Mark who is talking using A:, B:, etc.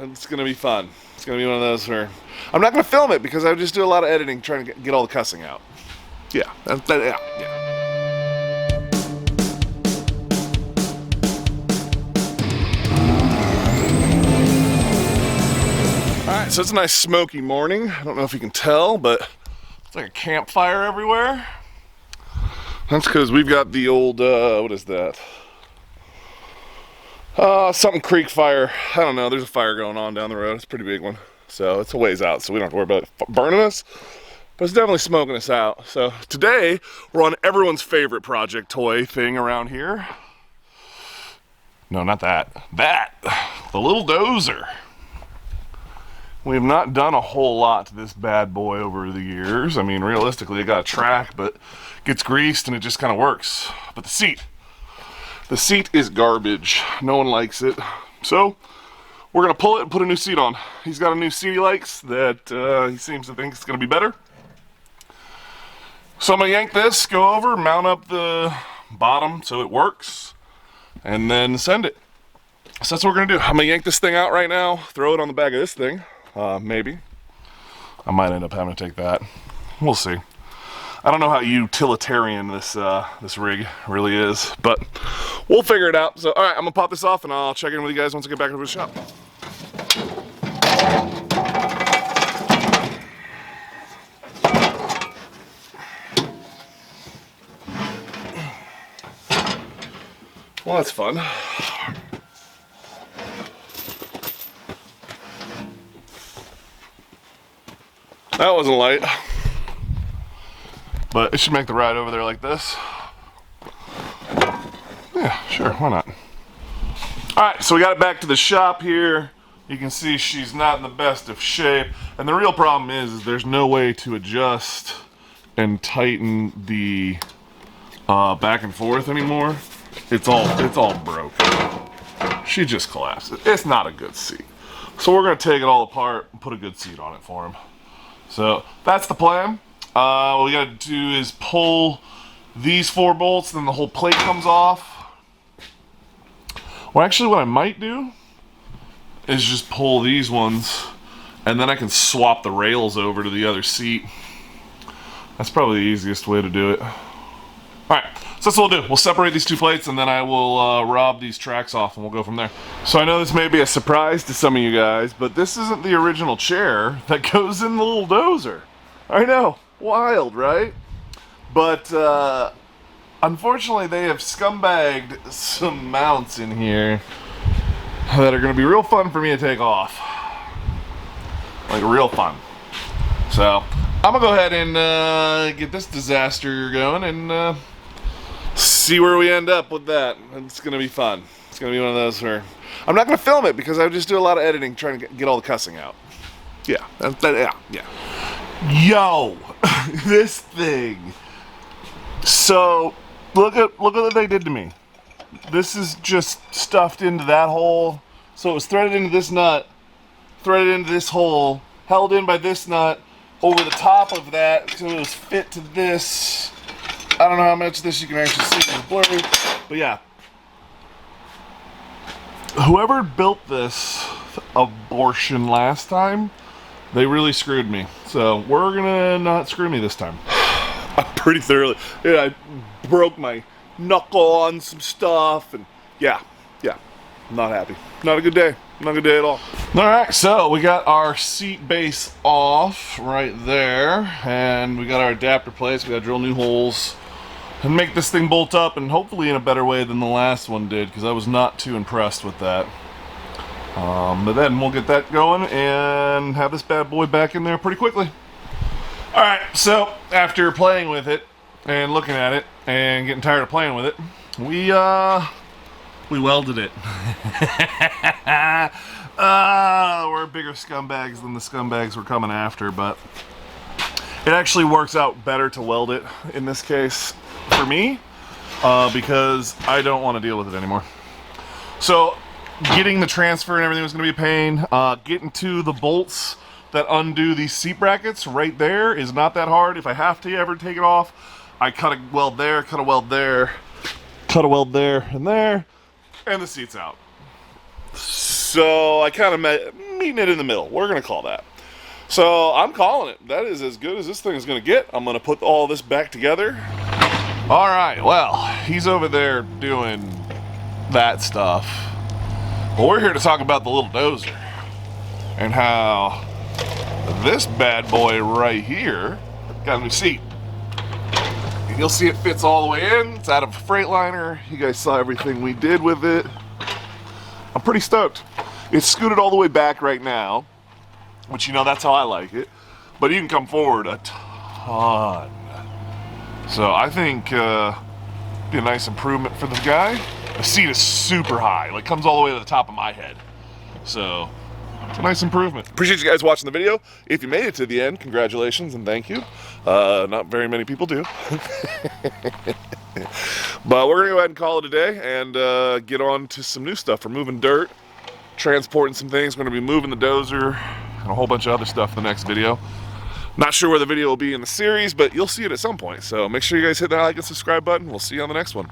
A: It's gonna be fun. It's gonna be one of those where I'm not gonna film it because I just do a lot of editing trying to get all the cussing out. Yeah, yeah. Alright, so it's a nice smoky morning. I don't know if you can tell, but it's like a campfire everywhere. That's because we've got the old, what is that? Something creek fire. I don't know, there's a fire going on down the road. It's a pretty big one. So it's a ways out, so we don't have to worry about it burning us. But it's definitely smoking us out. So today, we're on everyone's favorite project toy thing around here. No, not that. The Little Dozer. We have not done a whole lot to this bad boy over the years. I mean, realistically, it got a track, but it gets greased and it just kind of works. But the seat is garbage. No one likes it. So we're gonna pull it and put a new seat on. He's got a new seat he likes that he seems to think it's gonna be better. So I'm gonna yank this, go over, mount up the bottom so it works, and then send it. So that's what we're gonna do. I'm gonna yank this thing out right now, throw it on the back of this thing. Maybe. I might end up having to take that. We'll see. I don't know how utilitarian this rig really is, but we'll figure it out. So, all right, I'm gonna pop this off and I'll check in with you guys once I get back over to the shop. Well, that's fun. That wasn't light, but it should make the ride over there like this. Yeah, sure, why not? All right, so we got it back to the shop here. You can see she's not in the best of shape, and the real problem is there's no way to adjust and tighten the back and forth anymore. It's all broken. She just collapsed. It's not a good seat. So we're gonna take it all apart and put a good seat on it for him. So that's the plan. What we gotta do is pull these 4 bolts, then the whole plate comes off. Well, actually what I might do is just pull these ones, and then I can swap the rails over to the other seat. That's probably the easiest way to do it. All right, so that's what we'll do. We'll separate these 2 plates, and then I will rob these tracks off, and we'll go from there. So I know this may be a surprise to some of you guys, but this isn't the original chair that goes in the Little Dozer. I know, wild, right? But unfortunately, they have scumbagged some mounts in here that are going to be real fun for me to take off. Like, real fun. So I'm going to go ahead and get this disaster going and see where we end up with that. It's gonna be fun. It's gonna be one of those where I'm not gonna film it because I just do a lot of editing trying to get all the cussing out. Yeah, yeah. Yo, this thing. So look at what they did to me. This is just stuffed into that hole. So it was threaded into this nut, threaded into this hole, held in by this nut, over the top of that, so it was fit to this. I don't know how much of this you can actually see, it's blurry, but yeah. Whoever built this abortion last time, they really screwed me. So we're gonna not screw me this time. I'm pretty thoroughly, yeah, I broke my knuckle on some stuff, and yeah, not happy. Not a good day. Not a good day at all. Alright, so we got our seat base off right there, and we got our adapter plates. We gotta drill new holes and make this thing bolt up, and hopefully in a better way than the last one did, because I was not too impressed with that. But then we'll get that going and have this bad boy back in there pretty quickly. Alright, so after playing with it and looking at it and getting tired of playing with it, we welded it. We're bigger scumbags than the scumbags we're coming after, but it actually works out better to weld it in this case for me, because I don't want to deal with it anymore. So getting the transfer and everything was going to be a pain. Getting to the bolts that undo these seat brackets right there is not that hard. If I have to ever take it off, I cut a weld there, cut a weld there, cut a weld there, and the seat's out. So I kind of meeting it in the middle. We're going to call that. So I'm calling it. That is as good as this thing is going to get. I'm going to put all this back together. All right, well, he's over there doing that stuff. Well, we're here to talk about the Little Dozer and how this bad boy right here got a new seat. And you'll see it fits all the way in. It's out of a Freightliner. You guys saw everything we did with it. I'm pretty stoked. It's scooted all the way back right now, which, you know, that's how I like it. But you can come forward a ton. So I think be a nice improvement for the guy. The seat is super high, like comes all the way to the top of my head. So it's a nice improvement. Appreciate you guys watching the video. If you made it to the end, congratulations and thank you. Not very many people do. But we're gonna go ahead and call it a day and get on to some new stuff. We're moving dirt, transporting some things. We're gonna be moving the dozer and a whole bunch of other stuff in the next video. Not sure where the video will be in the series, but you'll see it at some point. So make sure you guys hit that like and subscribe button. We'll see you on the next one.